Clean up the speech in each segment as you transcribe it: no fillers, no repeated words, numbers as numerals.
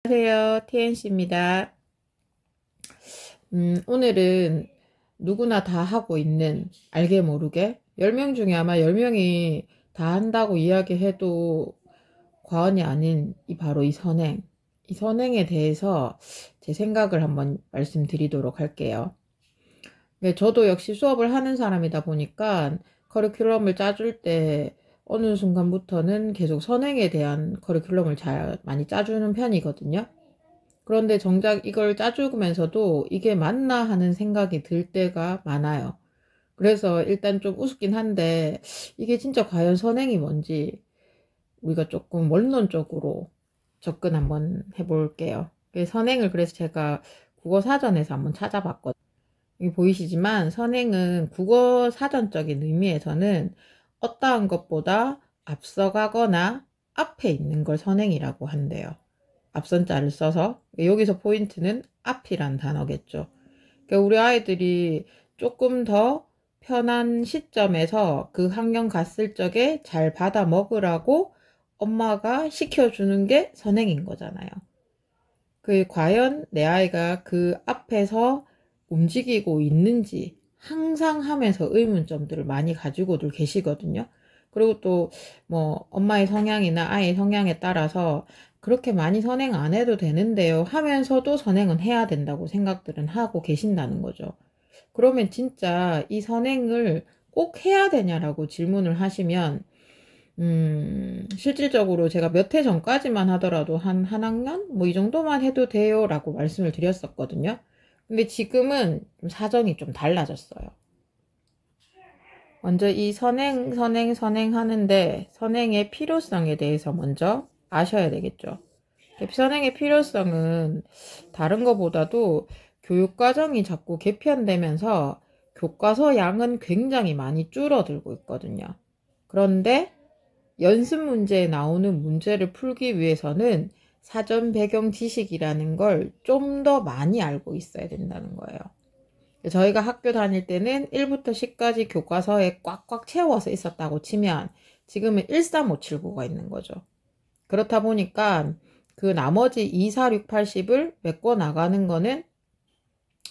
안녕하세요. TNC입니다. 오늘은 누구나 다 하고 있는 알게 모르게 10명 중에 아마 10명이 다 한다고 이야기해도 과언이 아닌 바로 이 선행. 이 선행에 대해서 제 생각을 한번 말씀드리도록 할게요. 네, 저도 역시 수업을 하는 사람이다 보니까 커리큘럼을 짜줄 때 어느 순간부터는 계속 선행에 대한 커리큘럼을 잘 많이 짜주는 편이거든요. 그런데 정작 이걸 짜주면서도 이게 맞나 하는 생각이 들 때가 많아요. 그래서 일단 좀 우습긴 한데 이게 진짜 과연 선행이 뭔지 우리가 조금 원론적으로 접근 한번 해볼게요. 선행을 그래서 제가 국어 사전에서 한번 찾아봤거든요. 여기 보이시지만 선행은 국어 사전적인 의미에서는 어떠한 것보다 앞서가거나 앞에 있는 걸 선행이라고 한대요. 앞선 자를 써서. 여기서 포인트는 앞이란 단어겠죠. 그러니까 우리 아이들이 조금 더 편한 시점에서 그 환경 갔을 적에 잘 받아 먹으라고 엄마가 시켜주는 게 선행인 거잖아요. 과연 내 아이가 그 앞에서 움직이고 있는지 항상 하면서 의문점들을 많이 가지고들 계시거든요. 그리고 또 뭐 엄마의 성향이나 아이의 성향에 따라서 그렇게 많이 선행 안 해도 되는데요 하면서도 선행은 해야 된다고 생각들은 하고 계신다는 거죠. 그러면 진짜 이 선행을 꼭 해야 되냐라고 질문을 하시면 실질적으로 제가 몇 해 전까지만 하더라도 한 학년? 뭐 이 정도만 해도 돼요 라고 말씀을 드렸었거든요. 근데 지금은 좀 사정이 좀 달라졌어요. 먼저 이 선행 하는데 선행의 필요성에 대해서 먼저 아셔야 되겠죠. 선행의 필요성은 다른 것보다도 교육과정이 자꾸 개편되면서 교과서 양은 굉장히 많이 줄어들고 있거든요. 그런데 연습 문제에 나오는 문제를 풀기 위해서는 사전 배경 지식이라는 걸 좀 더 많이 알고 있어야 된다는 거예요. 저희가 학교 다닐 때는 1부터 10까지 교과서에 꽉꽉 채워서 있었다고 치면 지금은 13579가 있는 거죠. 그렇다 보니까 그 나머지 2, 4, 6, 80을 메꿔 나가는 거는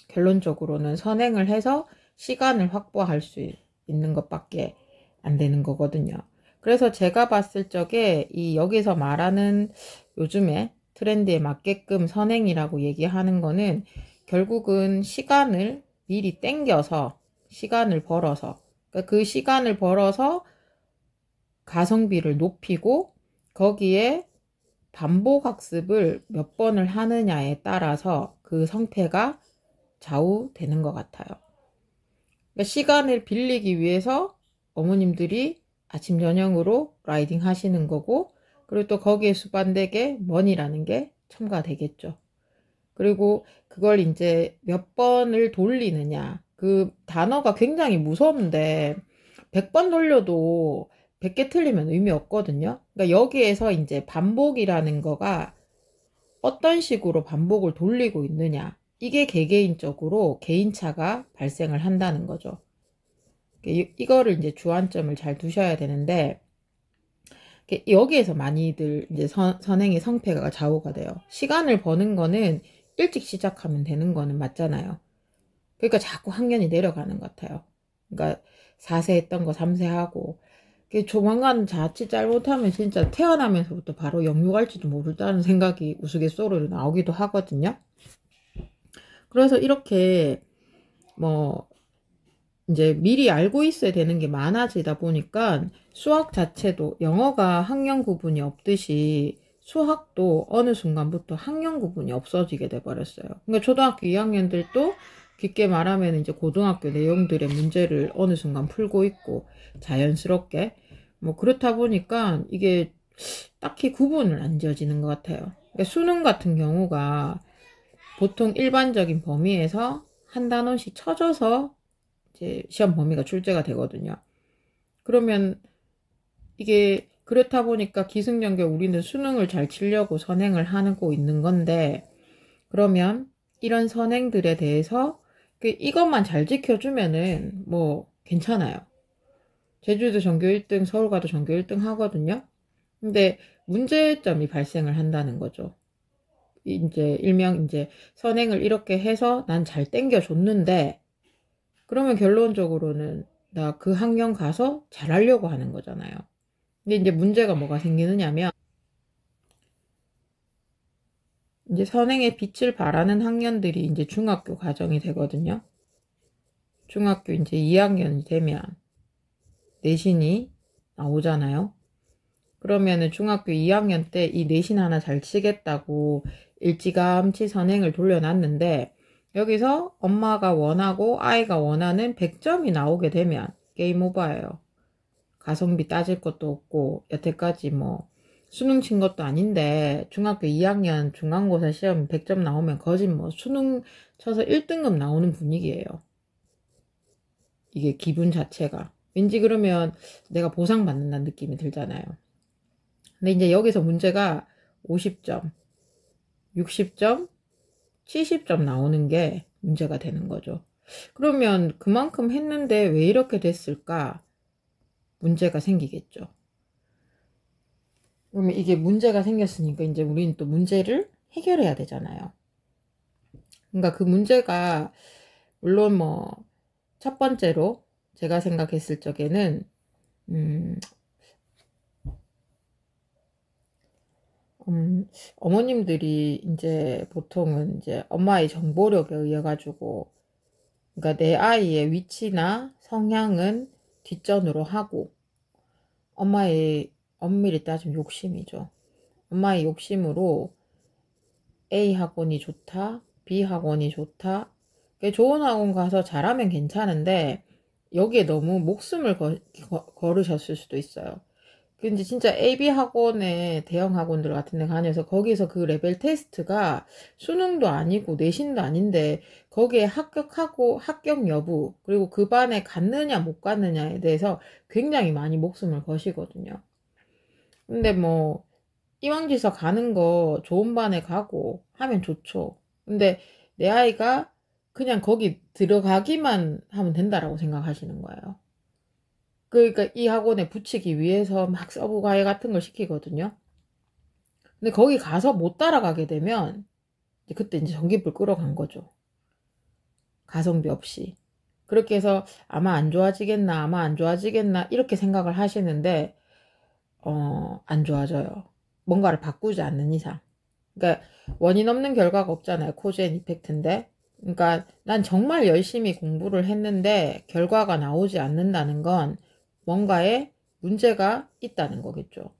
결론적으로는 선행을 해서 시간을 확보할 수 있는 것밖에 안 되는 거거든요. 그래서 제가 봤을 적에 여기서 말하는 요즘에 트렌드에 맞게끔 선행이라고 얘기하는 거는 결국은 시간을 미리 땡겨서 시간을 벌어서 그 시간을 벌어서 가성비를 높이고 거기에 반복 학습을 몇 번을 하느냐에 따라서 그 성패가 좌우되는 것 같아요. 그러니까 시간을 빌리기 위해서 어머님들이 아침 저녁으로 라이딩 하시는 거고 그리고 또 거기에 수반되게 머니라는 게 첨가되겠죠. 그리고 그걸 이제 몇 번을 돌리느냐 그 단어가 굉장히 무서운데 100번 돌려도 100개 틀리면 의미 없거든요. 그러니까 여기에서 이제 반복이라는 거가 어떤 식으로 반복을 돌리고 있느냐 이게 개개인적으로 개인차가 발생을 한다는 거죠. 이거를 이제 주안점을 잘 두셔야 되는데 여기에서 많이들 이제 선행의 성패가 좌우가 돼요. 시간을 버는 거는 일찍 시작하면 되는 거는 맞잖아요. 그러니까 자꾸 학년이 내려가는 것 같아요. 그러니까 4세 했던 거 3세 하고 조만간 자칫 잘못하면 진짜 태어나면서부터 바로 영육할지도 모른다는 생각이 우스갯소리로 나오기도 하거든요. 그래서 이렇게 뭐 이제 미리 알고 있어야 되는 게 많아지다 보니까 수학 자체도 영어가 학년 구분이 없듯이 수학도 어느 순간부터 학년 구분이 없어지게 돼 버렸어요. 그러니까 초등학교 2학년들도 깊게 말하면 이제 고등학교 내용들의 문제를 어느 순간 풀고 있고 자연스럽게 뭐 그렇다 보니까 이게 딱히 구분을 안 지어지는 것 같아요. 그러니까 수능 같은 경우가 보통 일반적인 범위에서 한 단원씩 쳐져서 이제 시험 범위가 출제가 되거든요. 그러면 이게 그렇다 보니까 기승전결 우리는 수능을 잘 치려고 선행을 하고 있는 건데 그러면 이런 선행들에 대해서 이것만 잘 지켜주면은 뭐 괜찮아요. 제주도 전교 1등, 서울 가도 전교 1등 하거든요. 근데 문제점이 발생을 한다는 거죠. 이제 일명 이제 선행을 이렇게 해서 난 잘 땡겨줬는데, 그러면 결론적으로는 나 그 학년 가서 잘하려고 하는 거잖아요. 근데 이제 문제가 뭐가 생기느냐면, 이제 선행의 빛을 발하는 학년들이 이제 중학교 과정이 되거든요. 중학교 이제 2학년이 되면 내신이 나오잖아요. 그러면은 중학교 2학년 때 이 내신 하나 잘 치겠다고 일찌감치 선행을 돌려놨는데, 여기서 엄마가 원하고 아이가 원하는 100점이 나오게 되면 게임 오버예요. 가성비 따질 것도 없고, 여태까지 뭐 수능 친 것도 아닌데 중학교 2학년 중간고사 시험 100점 나오면 거짓 뭐 수능 쳐서 1등급 나오는 분위기예요. 이게 기분 자체가. 왠지 그러면 내가 보상받는다는 느낌이 들잖아요. 근데 이제 여기서 문제가 50점, 60점, 70점 나오는 게 문제가 되는 거죠. 그러면 그만큼 했는데 왜 이렇게 됐을까? 문제가 생기겠죠. 그러면 이게 문제가 생겼으니까 이제 우리는 또 문제를 해결해야 되잖아요. 그러니까 그 문제가 물론 뭐 첫 번째로 제가 생각했을 적에는 어머님들이 이제 보통은 이제 엄마의 정보력에 의해 가지고, 그러니까 내 아이의 위치나 성향은 뒷전으로 하고, 엄마의 엄밀히 따지면 욕심이죠. 엄마의 욕심으로 A 학원이 좋다, B 학원이 좋다. 좋은 학원 가서 잘하면 괜찮은데 여기에 너무 목숨을 걸으셨을 수도 있어요. 근데 진짜 AB 학원에 대형 학원들 같은 데 다녀서 거기서 그 레벨 테스트가 수능도 아니고 내신도 아닌데 거기에 합격하고 합격 여부, 그리고 그 반에 갔느냐 못 갔느냐에 대해서 굉장히 많이 목숨을 거시거든요. 근데 뭐 이왕지서 가는 거 좋은 반에 가고 하면 좋죠. 근데 내 아이가 그냥 거기 들어가기만 하면 된다라고 생각하시는 거예요. 그러니까 이 학원에 붙이기 위해서 막 서브 과외 같은 걸 시키거든요. 근데 거기 가서 못 따라가게 되면 이제 그때 이제 전기불 끌어간 거죠. 가성비 없이. 그렇게 해서 아마 안 좋아지겠나, 아마 안 좋아지겠나 이렇게 생각을 하시는데 안 좋아져요. 뭔가를 바꾸지 않는 이상. 그러니까 원인 없는 결과가 없잖아요. 코즈 앤 이펙트인데. 그러니까 난 정말 열심히 공부를 했는데 결과가 나오지 않는다는 건 뭔가에 문제가 있다는 거겠죠.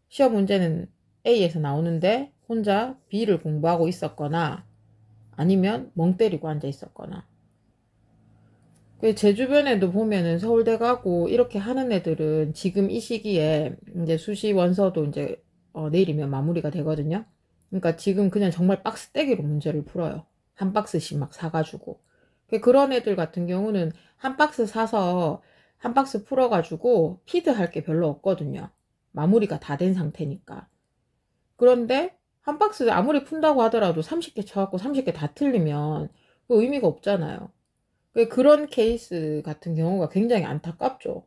시험 문제는 A에서 나오는데 혼자 B를 공부하고 있었거나 아니면 멍 때리고 앉아 있었거나. 제 주변에도 보면은 서울대 가고 이렇게 하는 애들은 지금 이 시기에 이제 수시 원서도 이제 내일이면 마무리가 되거든요. 그러니까 지금 그냥 정말 박스 떼기로 문제를 풀어요. 한 박스씩 막 사가지고. 그런 애들 같은 경우는 한 박스 사서 한 박스 풀어가지고 피드 할 게 별로 없거든요. 마무리가 다 된 상태니까. 그런데 한 박스 아무리 푼다고 하더라도 30개 쳐갖고 30개 다 틀리면 그 의미가 없잖아요. 그런 케이스 같은 경우가 굉장히 안타깝죠.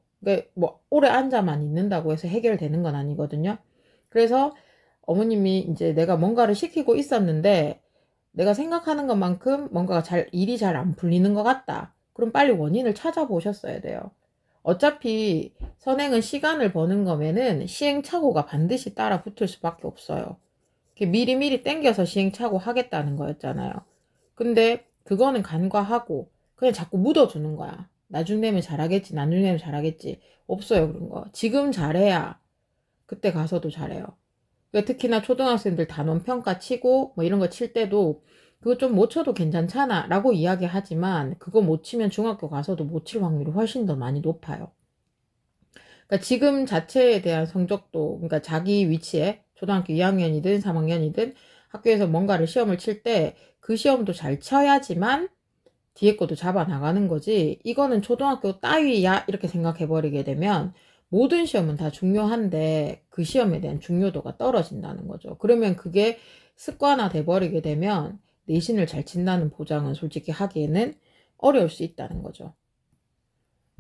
뭐 오래 앉아만 있는다고 해서 해결되는 건 아니거든요. 그래서 어머님이 이제 내가 뭔가를 시키고 있었는데 내가 생각하는 것만큼 뭔가가 일이 잘 안 풀리는 것 같다. 그럼 빨리 원인을 찾아보셨어야 돼요. 어차피 선행은 시간을 버는 거면은 시행착오가 반드시 따라 붙을 수밖에 없어요. 미리미리 땡겨서 시행착오 하겠다는 거였잖아요. 근데 그거는 간과하고 그냥 자꾸 묻어두는 거야. 나중 되면 잘하겠지, 나중 되면 잘하겠지. 없어요, 그런 거. 지금 잘해야 그때 가서도 잘해요. 특히나 초등학생들 단원 평가 치고 뭐 이런 거 칠 때도 그거 좀 못 쳐도 괜찮잖아 라고 이야기하지만 그거 못 치면 중학교 가서도 못 칠 확률이 훨씬 더 많이 높아요. 그러니까 지금 자체에 대한 성적도, 그러니까 자기 위치에 초등학교 2학년이든 3학년이든 학교에서 뭔가를 시험을 칠 때 그 시험도 잘 쳐야지만 뒤에 것도 잡아 나가는 거지. 이거는 초등학교 따위야 이렇게 생각해 버리게 되면 모든 시험은 다 중요한데 그 시험에 대한 중요도가 떨어진다는 거죠. 그러면 그게 습관화 돼 버리게 되면 내신을 잘 친다는 보장은 솔직히 하기에는 어려울 수 있다는 거죠.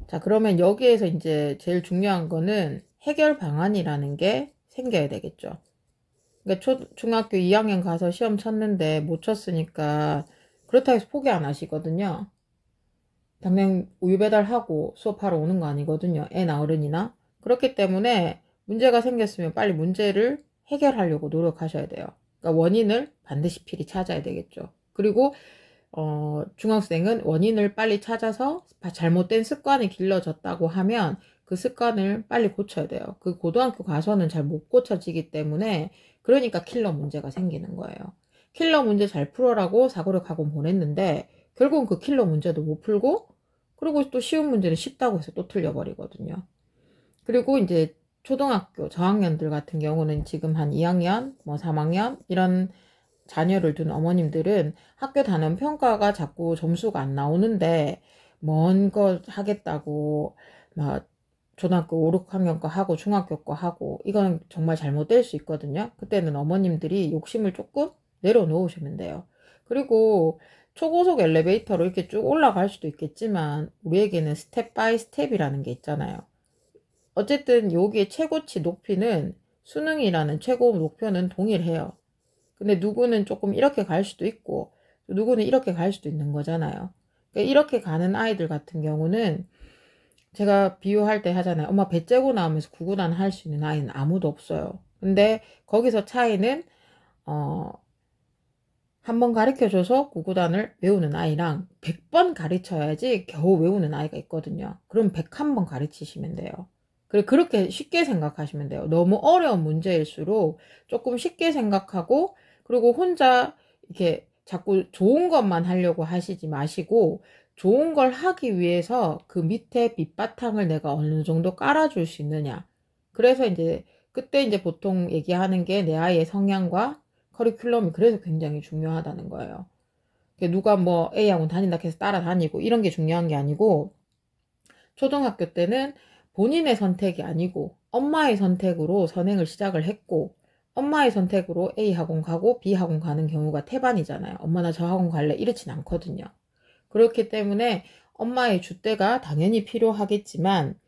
자, 그러면 여기에서 이제 제일 중요한 거는 해결 방안이라는 게 생겨야 되겠죠. 그러니까 중학교 2학년 가서 시험 쳤는데 못 쳤으니까 그렇다고 해서 포기 안 하시거든요. 당장 우유 배달하고 수업하러 오는 거 아니거든요. 애나 어른이나. 그렇기 때문에 문제가 생겼으면 빨리 문제를 해결하려고 노력하셔야 돼요. 그러니까 원인을 반드시 필히 찾아야 되겠죠. 그리고 중학생은 원인을 빨리 찾아서 잘못된 습관이 길러졌다고 하면 그 습관을 빨리 고쳐야 돼요. 그 고등학교 가서는 잘 못 고쳐지기 때문에 그러니까 킬러 문제가 생기는 거예요. 킬러 문제 잘 풀어라고 사고력 학원 보냈는데 결국은 그 킬러 문제도 못 풀고 그리고 또 쉬운 문제는 쉽다고 해서 또 틀려버리거든요. 그리고 이제 초등학교 저학년들 같은 경우는 지금 한 2학년, 뭐 3학년 이런 자녀를 둔 어머님들은 학교 단원 평가가 자꾸 점수가 안 나오는데 먼 거 하겠다고 막 초등학교 5, 6학년 거 하고 중학교 거 하고 이건 정말 잘못될 수 있거든요. 그때는 어머님들이 욕심을 조금 내려놓으시면 돼요. 그리고 초고속 엘리베이터로 이렇게 쭉 올라갈 수도 있겠지만 우리에게는 스텝 바이 스텝이라는 게 있잖아요. 어쨌든 여기에 최고치 높이는 수능이라는 최고 목표는 동일해요. 근데 누구는 조금 이렇게 갈 수도 있고 누구는 이렇게 갈 수도 있는 거잖아요. 그러니까 이렇게 가는 아이들 같은 경우는 제가 비유할 때 하잖아요. 엄마 배 째고 나오면서 구구단 할 수 있는 아이는 아무도 없어요. 근데 거기서 차이는 한 번 가르쳐줘서 구구단을 외우는 아이랑 100번 가르쳐야지 겨우 외우는 아이가 있거든요. 그럼 101번 가르치시면 돼요. 그렇게 쉽게 생각하시면 돼요. 너무 어려운 문제일수록 조금 쉽게 생각하고 그리고 혼자 이렇게 자꾸 좋은 것만 하려고 하시지 마시고 좋은 걸 하기 위해서 그 밑에 밑바탕을 내가 어느 정도 깔아줄 수 있느냐. 그래서 이제 그때 이제 보통 얘기하는 게 내 아이의 성향과 커리큘럼이 그래서 굉장히 중요하다는 거예요. 누가 뭐 A학원 다닌다 해서 따라다니고 이런 게 중요한 게 아니고 초등학교 때는 본인의 선택이 아니고 엄마의 선택으로 선행을 시작을 했고 엄마의 선택으로 A학원 가고 B학원 가는 경우가 태반이잖아요. 엄마 나 저 학원 갈래 이렇진 않거든요. 그렇기 때문에 엄마의 줏대가 당연히 필요하겠지만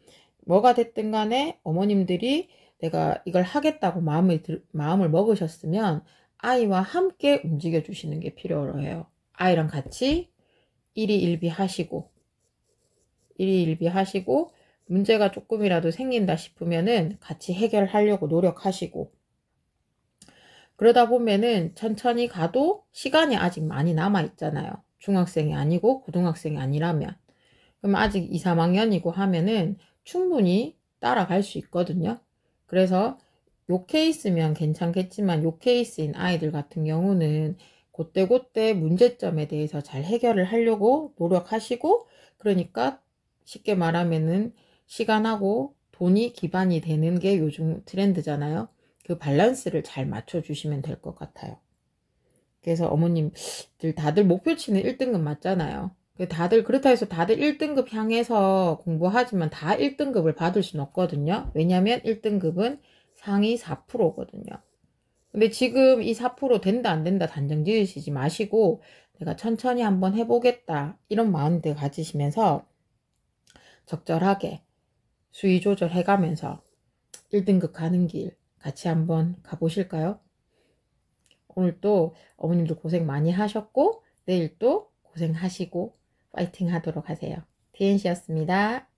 뭐가 됐든 간에 어머님들이 내가 이걸 하겠다고 마음을 먹으셨으면 아이와 함께 움직여 주시는 게 필요로 해요. 아이랑 같이 일희일비 하시고 문제가 조금이라도 생긴다 싶으면은 같이 해결하려고 노력하시고 그러다 보면은 천천히 가도 시간이 아직 많이 남아 있잖아요. 중학생이 아니고 고등학생이 아니라면 그럼 아직 2, 3학년이고 하면은 충분히 따라갈 수 있거든요. 그래서 요 케이스면 괜찮겠지만 요 케이스인 아이들 같은 경우는 그때그때 문제점에 대해서 잘 해결을 하려고 노력하시고 그러니까 쉽게 말하면은 시간하고 돈이 기반이 되는 게 요즘 트렌드잖아요. 그 밸런스를 잘 맞춰주시면 될 것 같아요. 그래서 어머님들 다들 목표치는 1등급 맞잖아요. 다들 그렇다 해서 다들 1등급 향해서 공부하지만 다 1등급을 받을 수는 없거든요. 왜냐면 1등급은 상위 4%거든요. 근데 지금 이 4% 된다 안 된다 단정 지으시지 마시고 내가 천천히 한번 해보겠다 이런 마음들 가지시면서 적절하게 수위 조절해가면서 1등급 가는 길 같이 한번 가보실까요? 오늘 또 어머님들 고생 많이 하셨고 내일 또 고생하시고 파이팅 하도록 하세요. DNC였습니다.